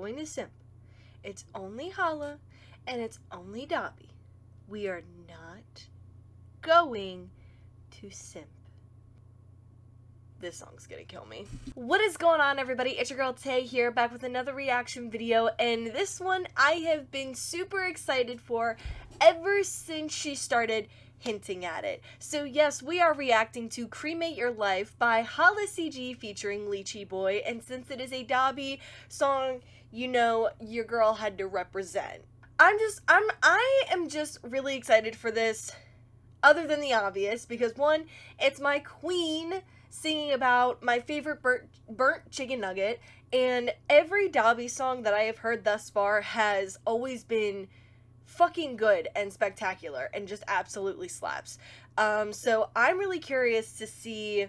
going to simp. It's only Hala, and it's only Dabi. We are not going to simp. This song's gonna kill me. What is going on, everybody? It's your girl Tay here, back with another reaction video, and this one I have been super excited for ever since she started hinting at it. So yes, we are reacting to Cremate Your Life by HalaCG featuring Leechy Boi, and since it is a Dabi song, you know your girl had to represent. I am just really excited for this, other than the obvious, because one, it's my queen singing about my favorite burnt chicken nugget, and every Dabi song that I have heard thus far has always been fucking good and spectacular and just absolutely slaps. So I'm really curious to see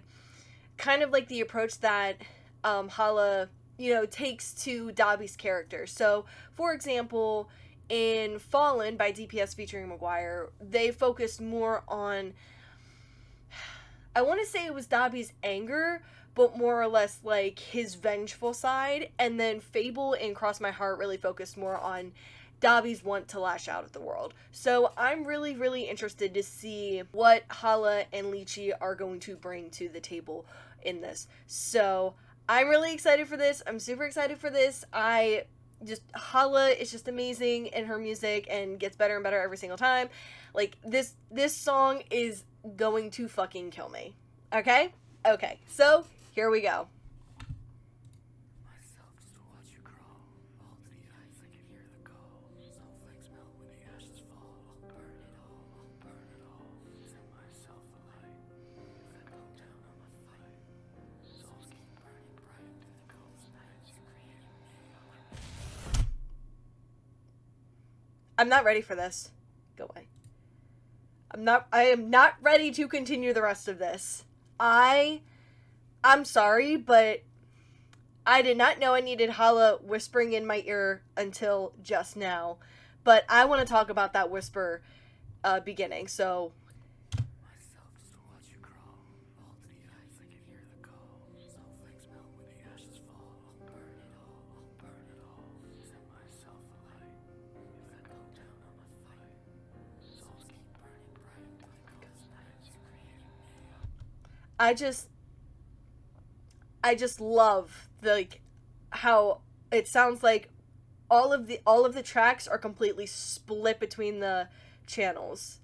kind of like the approach that Hala, you know, takes to Dabi's character. So, for example, in Fallen by DPS featuring Maguire, they focused more on, I want to say it was Dabi's anger, but more or less like his vengeful side. And then Fable and Cross My Heart really focused more on Dabi's want to lash out at the world. So I'm really, really interested to see what Hala and Leechy are going to bring to the table in this. So I'm really excited for this. I'm super excited for this. Hala is just amazing in her music and gets better and better every single time. Like, this song is going to fucking kill me. Okay? Okay, so here we go. I'm not ready for this. Go away. I am not ready to continue the rest of this. I'm sorry, but I did not know I needed Hala whispering in my ear until just now. But I want to talk about that whisper beginning, so I just love like how it sounds like all of the tracks are completely split between the channels.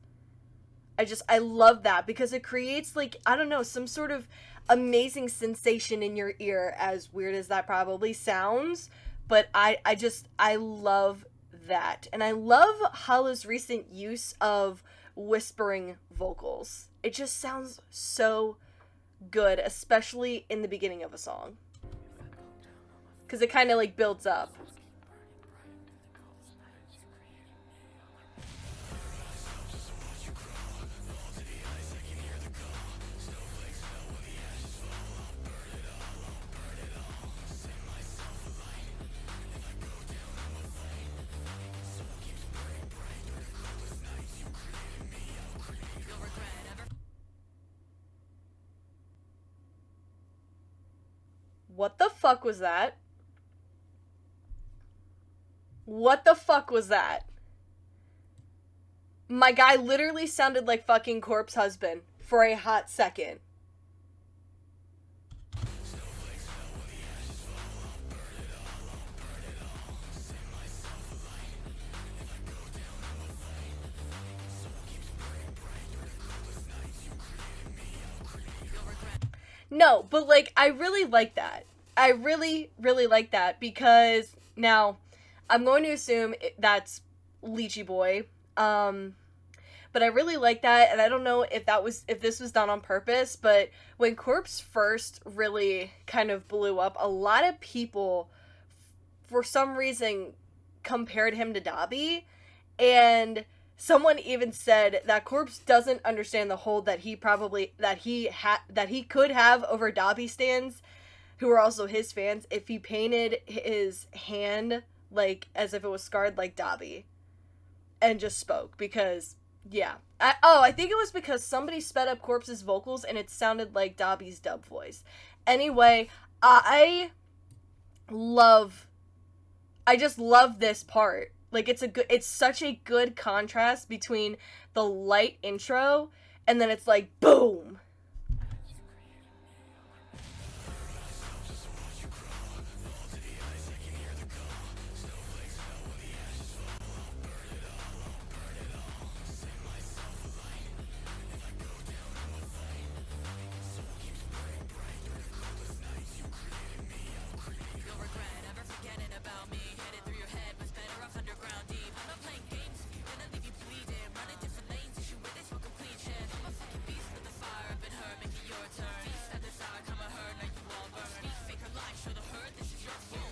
I love that because it creates, like, I don't know, some sort of amazing sensation in your ear, as weird as that probably sounds, but I love that. And I love Hala's recent use of whispering vocals. It just sounds so good, especially in the beginning of a song, because it kind of like builds up. What the fuck was that? What the fuck was that? My guy literally sounded like fucking Corpse Husband for a hot second. No, but like, I really like that. I really, really like that because now I'm going to assume that's Leechy Boi. But I really like that, and I don't know if this was done on purpose, but when Corpse first really kind of blew up, a lot of people, for some reason, compared him to Dabi, and someone even said that Corpse doesn't understand the hold that he could have over Dabi stans, who are also his fans, if he painted his hand like as if it was scarred like Dabi, and just spoke. Because yeah, I think it was because somebody sped up Corpse's vocals and it sounded like Dabi's dub voice. Anyway, I love I just love this part. Like, it's such a good contrast between the light intro and then it's like, boom!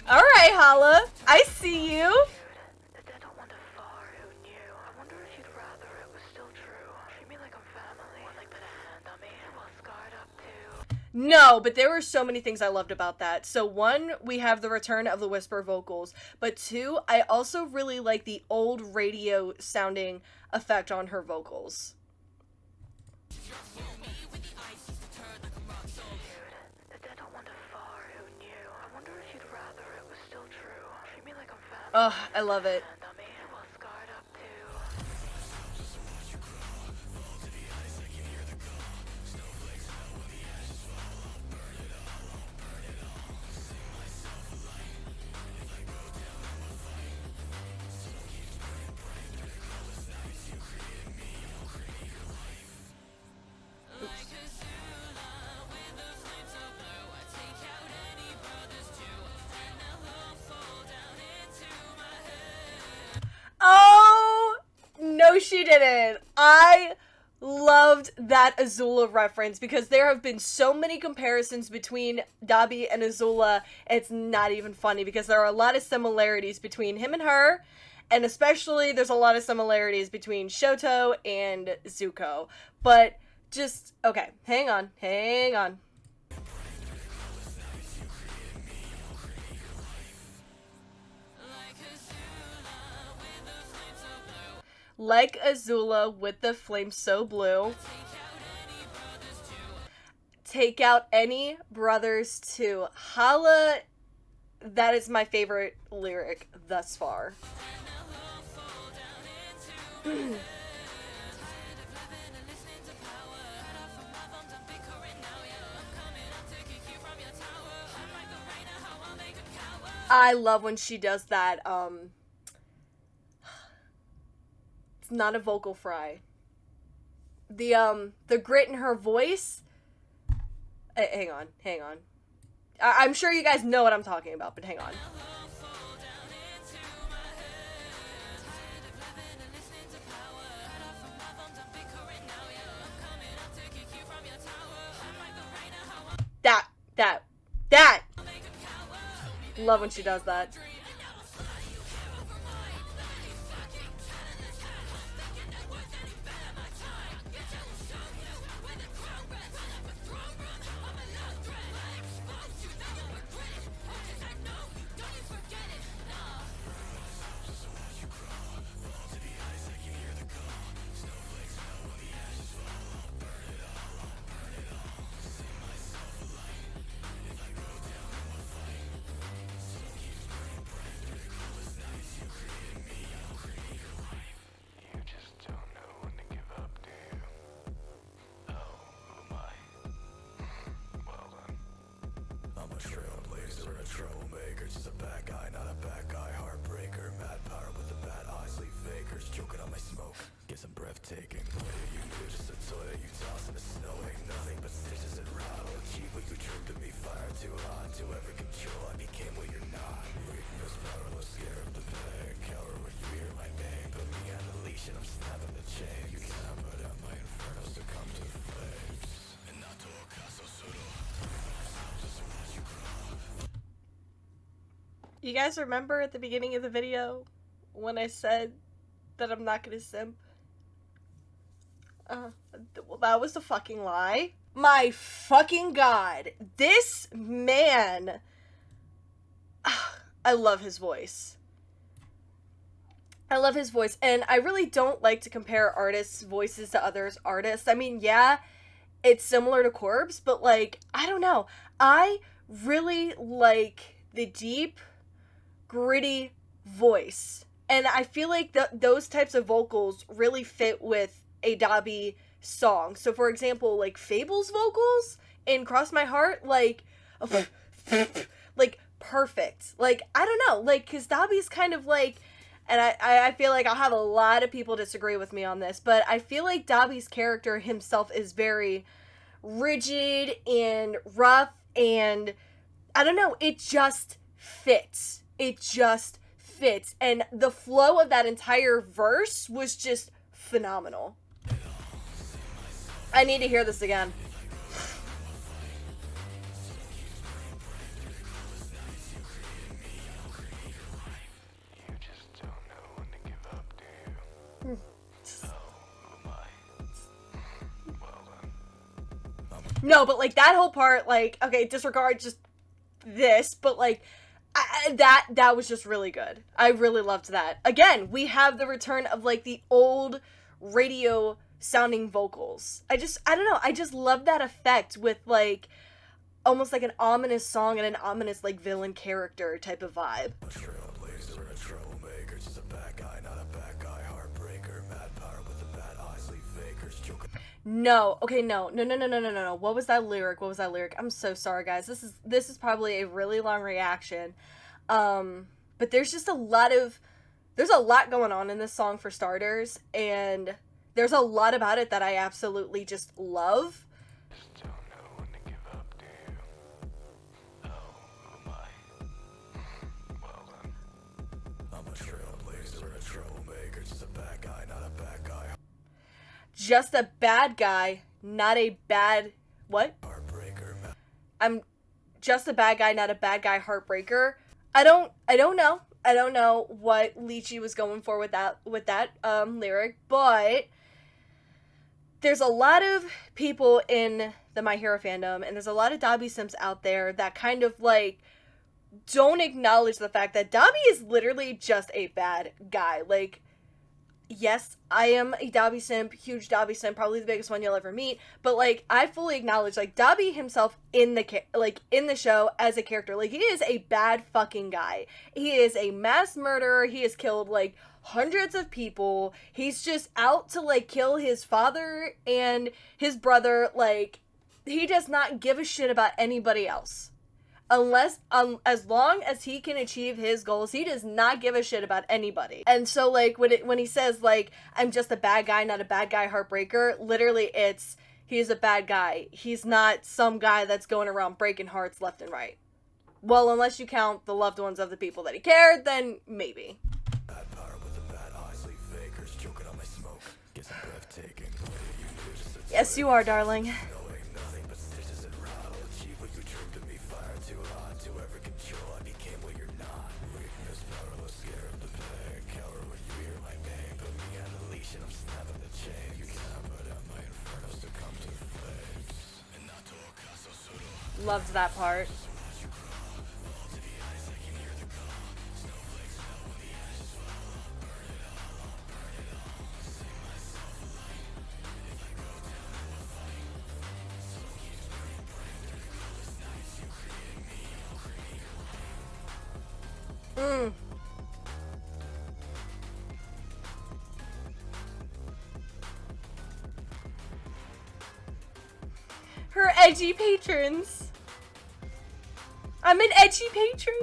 Alright, Hala. I see you. The dead don't wander far, who knew? I wonder if you'd rather it was still true. Treat me like I'm family. Or like put a hand on me. Well, scarred up too. No, but there were so many things I loved about that. So one, we have the return of the whisper vocals. But two, I also really like the old radio sounding effect on her vocals. Oh, I love it. Oh, no she didn't. I loved that Azula reference because there have been so many comparisons between Dabi and Azula. It's not even funny because there are a lot of similarities between him and her, and especially there's a lot of similarities between Shoto and Zuko. But just, okay, hang on. Like Azula with the flame so blue. Take out any brothers too. Hala, that is my favorite lyric thus far. I love when she does that, it's not a vocal fry. The grit in her voice. Hang on. I'm sure you guys know what I'm talking about, but hang on. That. Love when she does that. Troublemaker, just a bad guy, not a bad guy. Heartbreaker, mad power with the bad eyes. Leave fakers, choking on my smoke. Get some breathtaking. What are you do? Just a toy that you toss in the snow. Ain't nothing but stitches and rattle. Cheap what you tripped to me. Fire too hot to ever control. I became what you're not. Weakness, powerless, scared of the pain. Coward when you hear my name. Put me on the leash and I'm snapping the chain. You cannot put out my inferno, succumb to the flames. And not to a castle solo. You guys remember at the beginning of the video when I said that I'm not gonna simp? Well, that was a fucking lie. My fucking god. This man. I love his voice. And I really don't like to compare artists' voices to others' artists. I mean, yeah, it's similar to Corb's, but, like, I don't know. I really like the deep, gritty voice. And I feel like those types of vocals really fit with a Dabi song. So for example, like Fable's vocals in Cross My Heart, like like perfect. Like, I don't know, like, because Dabi's kind of like, and I feel like I'll have a lot of people disagree with me on this, but I feel like Dabi's character himself is very rigid and rough, and I don't know, it just fits. It just fits. And the flow of that entire verse was just phenomenal. I need to hear this again. No, but like that whole part, like, okay, disregard just this, but like that was just really good. I really loved that. Again, we have the return of like the old radio sounding vocals. I don't know, I just love that effect with like almost like an ominous song and an ominous like villain character type of vibe. Trailblazer, a troublemaker, just a bad guy, not a bad guy, heartbreaker, mad power with the bad eyes, leave fakers, joking. No, okay, no. What was that lyric? I'm so sorry, guys. This is probably a really long reaction. But there's just a lot going on in this song for starters, and there's a lot about it that I absolutely just love. Just don't know when to give up, do you? Oh, who am I? Well then. I'm a trailblazer, a troublemaker, just a bad guy, not a bad guy. Just a bad guy, not a bad... What? Heartbreaker. I'm just a bad guy, not a bad guy, heartbreaker. I don't know. I don't know what Leechy was going for with that lyric, but there's a lot of people in the My Hero fandom, and there's a lot of Dabi simps out there that kind of like don't acknowledge the fact that Dabi is literally just a bad guy. Like, yes, I am a Dabi simp, huge Dabi simp, probably the biggest one you'll ever meet, but like I fully acknowledge like Dabi himself in the show as a character, like he is a bad fucking guy. He is a mass murderer. He has killed like hundreds of people. He's just out to like kill his father and his brother. Like, he does not give a shit about anybody else. Unless, as long as he can achieve his goals, he does not give a shit about anybody. And so, like, when he says, like, I'm just a bad guy, not a bad guy, heartbreaker, literally he's a bad guy. He's not some guy that's going around breaking hearts left and right. Well, unless you count the loved ones of the people that he cared, then maybe. Bad power with the bad eyes, leave fakers, choking on my smoke, get some breathtaking. Yes, you are, darling. Loved that part. Her edgy patrons. I'm an edgy patron.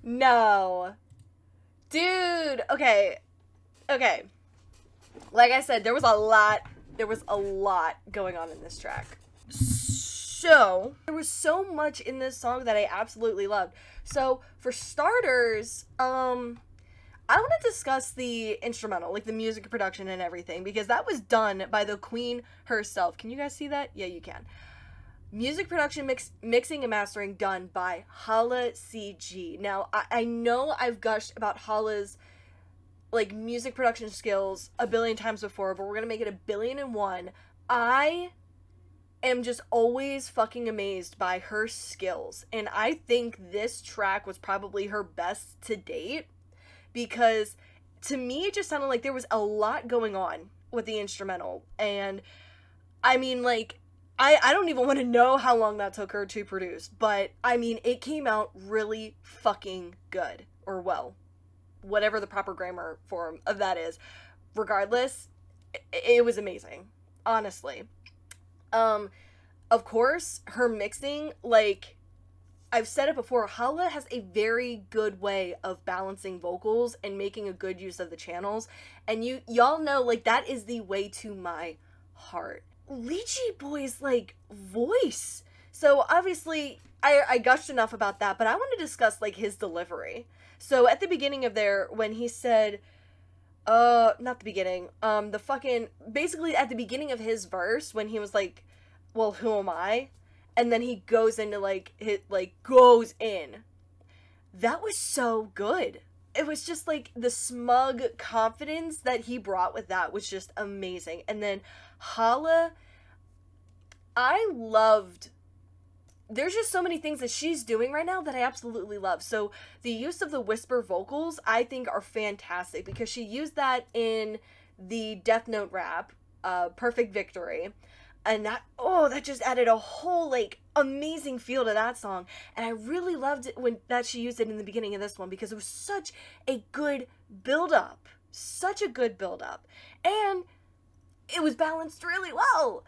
No. Dude, okay. Like I said, there was a lot going on in this track. So, there was so much in this song that I absolutely loved. So, for starters, I want to discuss the instrumental, like the music production and everything, because that was done by the queen herself. Can you guys see that? Yeah, you can. Music production, mixing and mastering done by HalaCG. Now, I know I've gushed about Hala's like music production skills a billion times before, but we're gonna make it 1,000,000,001. I am just always fucking amazed by her skills, and I think this track was probably her best to date, because to me it just sounded like there was a lot going on with the instrumental. And I mean, like, I don't even want to know how long that took her to produce, but I mean, it came out really fucking good, or well, whatever the proper grammar form of that is. Regardless, it was amazing, honestly. Of course, her mixing, like, I've said it before, Hala has a very good way of balancing vocals and making a good use of the channels, and y'all know, like, that is the way to my heart. Leechy Boi's, like, voice. So, obviously, I gushed enough about that, but I want to discuss, like, his delivery. So, at the beginning of there, when he said, not the beginning, basically at the beginning of his verse, when he was like, well, who am I? And then he goes into, like, goes in. That was so good. It was just, like, the smug confidence that he brought with that was just amazing. And then Hala, I loved, there's just so many things that she's doing right now that I absolutely love. So the use of the whisper vocals, I think, are fantastic, because she used that in the Death Note rap, Perfect Victory. And that just added a whole, like, amazing feel to that song. And I really loved it when that she used it in the beginning of this one, because it was such a good build-up. Such a good build-up. And it was balanced really well.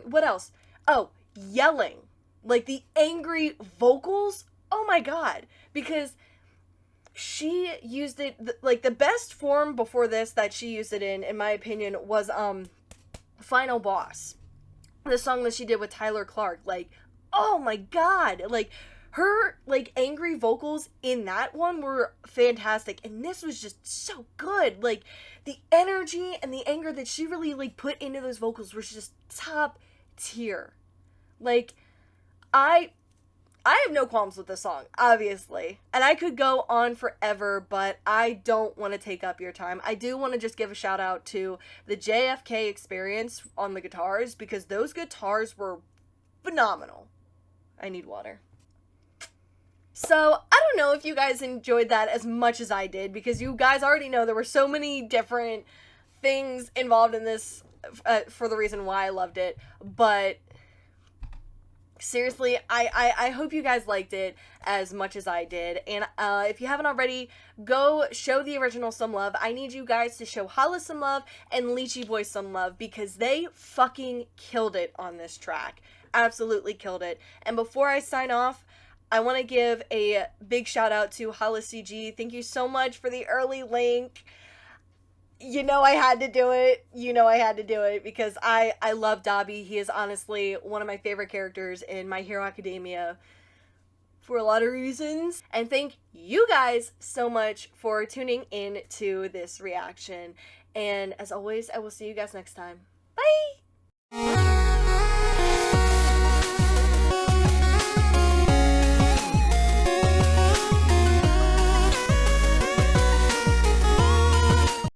What else? Oh, yelling. Like, the angry vocals. Oh my god. Because she used it, like, the best form before this that she used it in my opinion, was, Final Boss. The song that she did with Tyler Clark. Like, oh my god. Like, her, like, angry vocals in that one were fantastic. And this was just so good. Like, the energy and the anger that she really, like, put into those vocals was just top tier. Like, I have no qualms with this song, obviously. And I could go on forever, but I don't want to take up your time. I do want to just give a shout out to the JFK Experience on the guitars, because those guitars were phenomenal. I need water. So, I don't know if you guys enjoyed that as much as I did, because you guys already know there were so many different things involved in this for the reason why I loved it, but seriously, I hope you guys liked it as much as I did. And if you haven't already, go show the original some love. I need you guys to show Hala some love and Leechy Boi some love, because they fucking killed it on this track. Absolutely killed it. And before I sign off, I want to give a big shout out to HalaCG. Thank you so much for the early link. You know I had to do it. You know I had to do it, because I love Dabi. He is honestly one of my favorite characters in My Hero Academia for a lot of reasons. And thank you guys so much for tuning in to this reaction. And as always, I will see you guys next time. Bye!